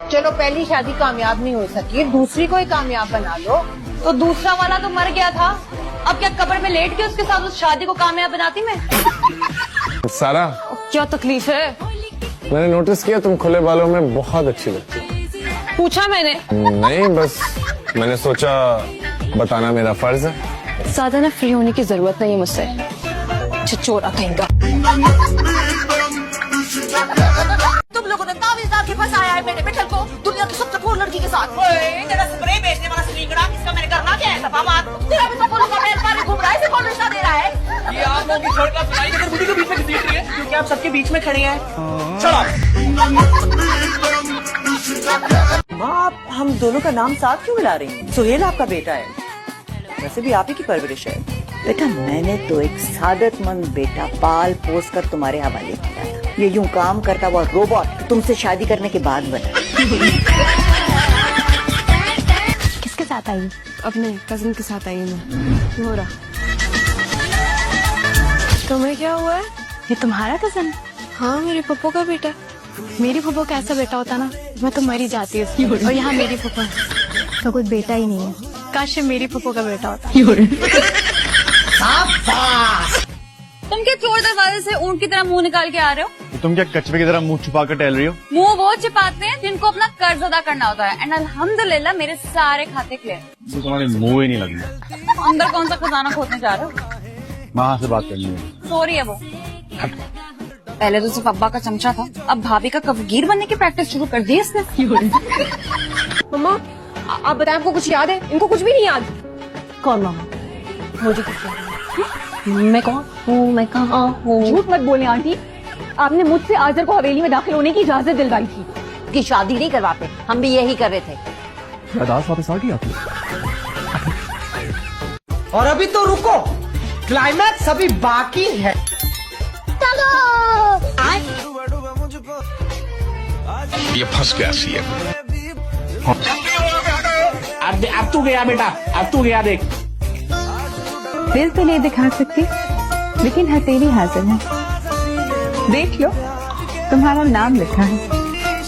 चलो पहली शादी कामयाब नहीं हो सकी, दूसरी को ही कामयाब बना लो। तो दूसरा वाला तो मर गया था, अब क्या कब्र में लेट के उसके साथ उस शादी को कामयाब बनाती मैं? सारा, क्या तकलीफ है? मैंने नोटिस किया तुम खुले बालों में बहुत अच्छी लगती हो। पूछा मैंने? नहीं, बस मैंने सोचा बताना मेरा फर्ज है। ज्यादा ना फ्री होने की जरूरत नहीं है मुझसे, चोरा कहेगा। तुम लोगों ने तावीज़दार के पास आया है मेरे बेटे को, दुनिया की सबसे पूर्ण लड़की के साथ। तेरा स्प्रे बेचने वाला स्लिंगड़ा, इसका मैंने करना क्या है? सफामात तेरा भी सब का बैल पानी घूम रहा है, इसे कौन रिश्ता दे रहा है? ये आप लोगों की थर्ड क्लास सुनाई देकर बुढ़ी के बीच में घसीट रही है, क्योंकि आप सबके बीच में खड़े हैं। चलो माँ, हम दोनों का नाम साथ क्यों मिला रही हैं? सुहेल आपका बेटा है, वैसे भी आप ही की परवरिश है। बेटा, मैंने तो एक सादतमंद बेटा पाल पोस कर तुम्हारे हवाले किया था। ये यूं काम करता हुआ रोबोट तुमसे शादी करने के बाद बना। किसके साथ आई? अपने कजिन के साथ आई मैं। हो रहा तुम्हें क्या हुआ है? ये तुम्हारा कजिन? हाँ, मेरे पप्पो का बेटा। मेरी फूफो का ऐसा बेटा होता ना, मैं तो मर ही जाती उसकी। और यहाँ मेरी फूफो तो कुछ बेटा ही नहीं है। काश ये मेरी फूफो का बेटा होता। तुम क्या चोर दरवाजे से ऊँट की तरह मुंह निकाल के आ रहे हो? तुम क्या कचरे की तरह मुंह छुपा कर टहल रही हो? मुंह वो छिपाते हैं जिनको अपना कर्ज अदा करना होता है। एंड अल्हम्दुलिल्लाह मेरे सारे खाते क्लियर। तो तुम्हारे मुंह ही नहीं लग रहा। अंदर कौन सा खजाना खोदने जा रहे हो? माँ से बात करनी है। सॉरी है वो। पहले तो सिर्फ अब्बा का चमचा था, अब भाभी का कफगीर बनने की प्रैक्टिस शुरू कर दी इसने। मम्मा, आप बताएं, आपको कुछ याद है? इनको कुछ भी नहीं याद। कौन मामा? मुझे कुछ याद नहीं। मैं कौन हूँ? मैं कहाँ हूँ? झूठ मत बोले आंटी, आपने मुझसे आजर को हवेली में दाखिल होने की इजाजत दिलवाई थी। की शादी नहीं करवाते, हम भी यही कर रहे थे। यादाश्त वापस आ गई आपकी? और अभी तो रुको, क्लाइमैक्स अभी बाकी है। ये फंस गया सीएम। अब तू गया बेटा, अब तू गया। देख, दिल तो नहीं दिखा सकती, लेकिन हथेली हाजिर है। देख लो, तुम्हारा नाम लिखा है।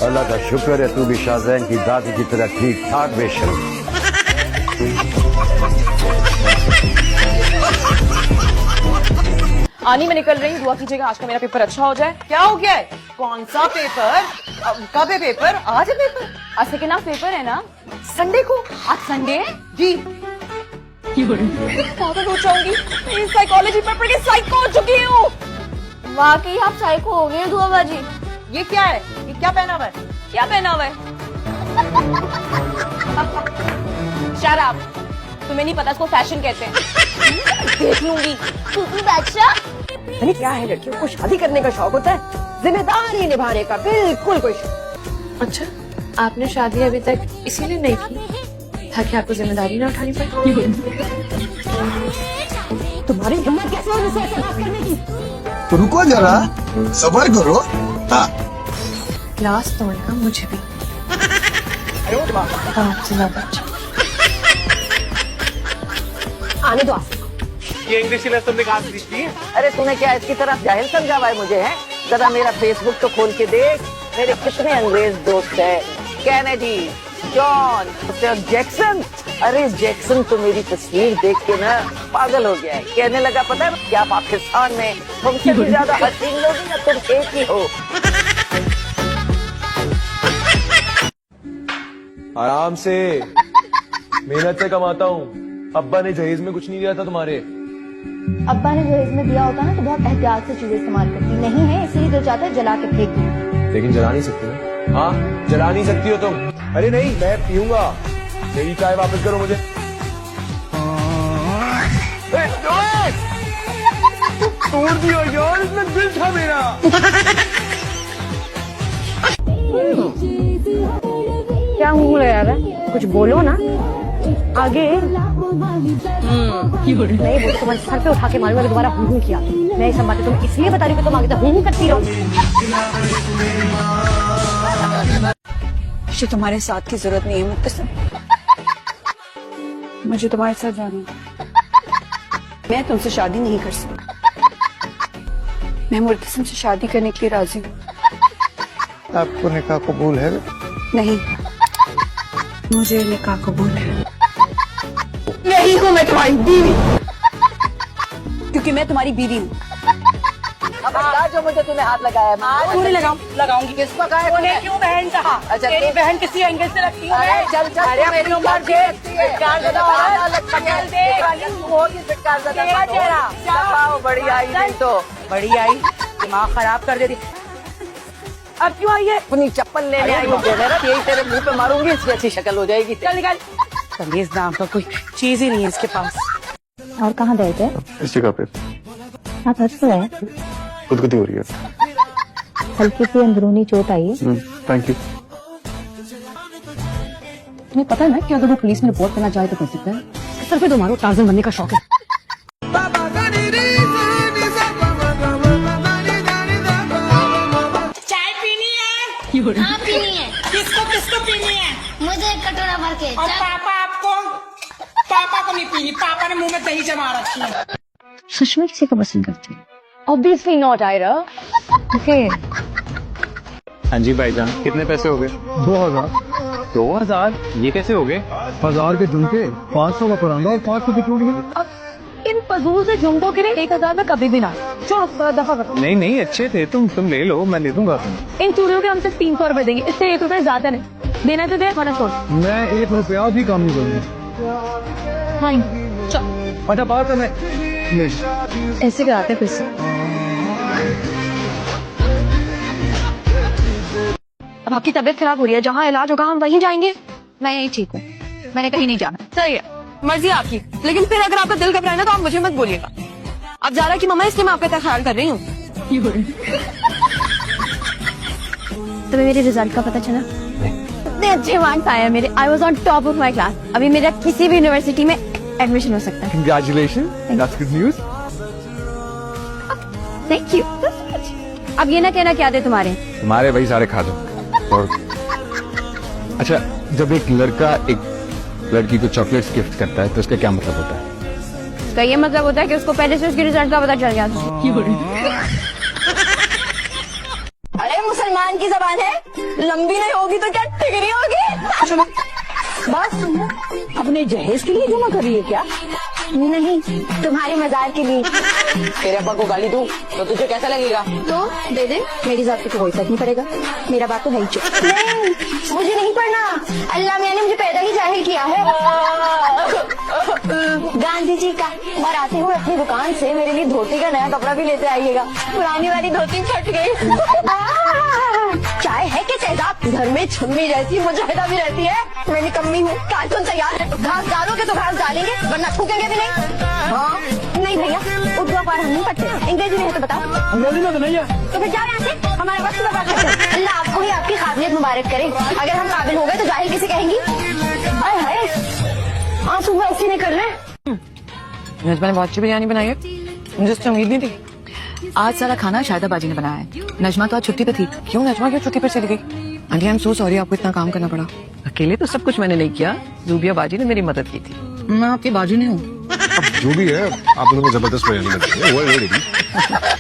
अल्लाह का शुक्र है तू भी शाहजैन की दादी की तरह ठीक ठाक बेशर्म। आनी मैं निकल रही हूँ, दुआ कीजिएगा आज का मेरा पेपर अच्छा हो जाए। क्या हो गया है? कौन सा पेपर? कब है पेपर? आज है पेपर? आज सेकेंड हाफ पेपर है ना, संडे को। आज संडे है जी। पागल हो जाऊंगी, साइकोलॉजी पेपर की साइको हो चुकी हूँ। वाकई आप साइको हो गए दुआ बाजी। ये क्या है? ये क्या पहना हुआ है? क्या पहना हुआ है? शराब, तुम्हें नहीं पता इसको फैशन कहते हैं। देख लूंगी। बादशाह, अरे क्या है, लड़कियों को शादी करने का शौक होता है, जिम्मेदारी निभाने का बिल्कुल कोई शौक। अच्छा, आपने शादी अभी तक इसीलिए नहीं की ताकि आपको जिम्मेदारी ना उठानी पड़े? तुम्हारी हिम्मत कैसे है मुझसे ऐसे बात करने की? तो रुको जरा, सब्र करो। हाँ, क्लास तोड़ना मुझे भी आपसे ज्यादा अच्छा। आने दो आसिफ। ये इंग्लिश की तुमने कहा सीखी है? अरे तूने क्या इसकी तरफ जाहिल समझा हुआ है मुझे? है जरा मेरा फेसबुक तो खोल के देख, मेरे कितने अंग्रेज दोस्त हैं। Kennedy, John, Jackson. अरे जैक्सन तो मेरी तस्वीर देख के ना पागल हो गया है, कहने लगा पता है क्या पाकिस्तान में तुमसे भी ज्यादा हसीन लोग हैं, तुम एक ही हो। आराम से, मेहनत से कमाता हूँ। अब्बा ने जहेज में कुछ नहीं दिया था तुम्हारे। अब्बा ने जहेज में दिया होता ना तो बहुत एहतियात से चीजें इस्तेमाल करती। नहीं है, इसलिए दिल चाहता है जला के फेंक दूं। लेकिन जला नहीं सकती ना? हाँ, जला नहीं सकती हो तुम। अरे नहीं, मैं पीऊंगा। मेरी चाय वापस करो मुझे। तोड़ दिया यार, इसमें दिल था मेरा। क्या मुंह लगा रहा है? कुछ बोलो ना आगे। नहीं, वो तुम्हारे सर पे उठा के मारूंगा दोबारा हूँ किया। मैं ये सब बातें तुम्हें इसलिए बता रही हूँ कि तुम आगे तक हूँ करती रहो। मुझे तुम्हारे साथ की जरूरत नहीं है मुत्तसिम, मुझे तुम्हारे साथ जाना है। मैं तुमसे शादी नहीं कर सकती। मैं मुत्तसिम से शादी करने के लिए राजी हूँ। आपको निकाह कबूल है? नहीं, मुझे निकाह कबूल है। यही हूँ मैं तुम्हारी बीवी, क्योंकि मैं तुम्हारी बीवी हूँ। अब बता जो मुझे तूने हाथ लगाया है। क्यों नहीं लगाऊंगी? किसको कहा है तूने? क्यों बहन कहा? अच्छा, तेरी तो- बहन किसी एंगल से लगती है? अरे चल चल, अरे तू मेरी उम्र की लगती है। फिटकार ज़दा तू होगी फिटकार ज़दा। तेरा चेहरा। वाह, बड़ी आई नहीं तो। बड़ी आई, दिमाग खराब कर देती। अब क्यों आई है? अपनी चप्पल लेने आई मुझे, यही तेरे मुंह पे मारूंगी, इसकी अच्छी शक्ल हो जाएगी। चल निकाल। तमीज नाम का कोई चीज ही नहीं है इसके पास। और कहाँ गए थे? इस जगह पे आप हंस रहे हैं? खुदकुदी हो रही है। हल्की सी अंदरूनी चोट आई है। Thank you. तुम्हें पता है ना कि अगर वो पुलिस में रिपोर्ट करना चाहे तो कर सकता है। सर पे तुम्हारा टार्जन बनने का शौक है। चाय पीनी है? हाँ पीनी है। किसको किसको पीनी है? मुझे एक कटोरा भर के। और पापा आपको? पापा को नहीं पीनी, पापा ने मुंह में दही जमा रखी है। सुषमा किसी को पसंद करती है? Obviously not, Ira. ओके, हाँ जी भाईजान, कितने पैसे हो गए? 2000। 2000? ये कैसे हो गए? 1000 के झुमके, 500 का परांदा और 500 की चूड़ियां। इन फजूल से झुमकों के लिए 1000 में कभी भी ना। चलो दफा करो। नहीं नहीं, अच्छे थे। तुम ले लो, मैं दे दूंगा। इन चूड़ियों के हम सिर्फ 300 रुपए देंगे, इससे 1 रुपए ज्यादा नहीं देना। तो दे, वरना छोड़। मैं 1 रुपया भी कम नहीं करूंगा। हाँ, चल। अच्छा बात है मैं ऐसे कराते फिर से। अब आपकी तबीयत खराब हो रही है, जहाँ इलाज होगा हम वहीं जाएंगे। मैं यही ठीक हूँ, मैंने कहीं नहीं जाना। सही है, मर्जी आपकी, लेकिन फिर अगर आपका दिल घबराए ना तो आप मुझे मत बोलिएगा। आप ज़ारा की मम्मा, इसलिए मैं आपका इतना ख्याल कर रही हूँ। तुम्हें मेरे रिजल्ट का पता चला? इतने अच्छे मार्क्स आए हैं मेरे। I was on top of my class. अभी मेरा किसी भी यूनिवर्सिटी में एडमिशन हो सकता है। Congratulations, that's good news. Thank you. अब ये ना कहना क्या दे तुम्हारे। तुम्हारे वही सारे खा दो। और अच्छा, जब एक लड़का एक लड़की को चॉकलेट्स गिफ्ट करता है तो उसका क्या मतलब होता है? इसका ये मतलब होता है कि उसको पहले से उसके रिजल्ट का पता चल गया था। अरे मुसलमान की जबान है, लंबी नहीं होगी तो क्या टिगरी होगी। बस सुनो, अपने जहेज के लिए जमा कर रही है क्या? नहीं, तुम्हारे मजाक के लिए। तेरे अब्बा को गाली दूं तो तुझे कैसा लगेगा? तो दे दे, मेरी जात पे कोई फर्क नहीं पड़ेगा। मेरा बात तो है ही चुप। नहीं, मुझे नहीं पढ़ना। अल्लाह मियां ने मुझे पैदा ही जाहिल किया है। गांधी जी का। और आते हुए अपनी दुकान से मेरे लिए धोती का नया कपड़ा भी लेते आइएगा। पुरानी वाली धोती फट गई। चाय है कि तेजाब? घर में छुम्मी जैसी मुजाहिदा भी रहती है। मैं निकम्मी हूँ, कार्टून तैयार है। घास डालोगे तो घास डालेंगे, वरना थूकेंगे भी नहीं। हाँ नहीं भैया, उर्दू अखबार हम नहीं पढ़ते। अंग्रेजी में है तो बताओ। अंग्रेजी में तो नहीं है। तो फिर जाओ यहाँ से, हमारे वक्त बर्बाद मत करो। अल्लाह आपको ही आपकी काबिलियत मुबारक करे। अगर हम काबिल हो गए तो जाहिल किसे कहेंगी? अरे हाय, आंसू ऐसे नहीं कर रहे। नजमा ने बहुत अच्छी बिरयानी बनाई है, मुझे इससे उम्मीद नहीं थी। आज सारा खाना शायदा बाजी ने बनाया है। नजमा तो आज छुट्टी पे थी। क्यों नजमा, क्यों छुट्टी पर चली गई? Aunty I am so sorry, आपको इतना काम करना पड़ा। अकेले तो सब कुछ मैंने नहीं किया, जूबिया बाजी ने मेरी मदद की थी। मैं आपकी बाजू नहीं हूँ। जो भी है, आप दोनों को जबरदस्त बिरयानी लगी है।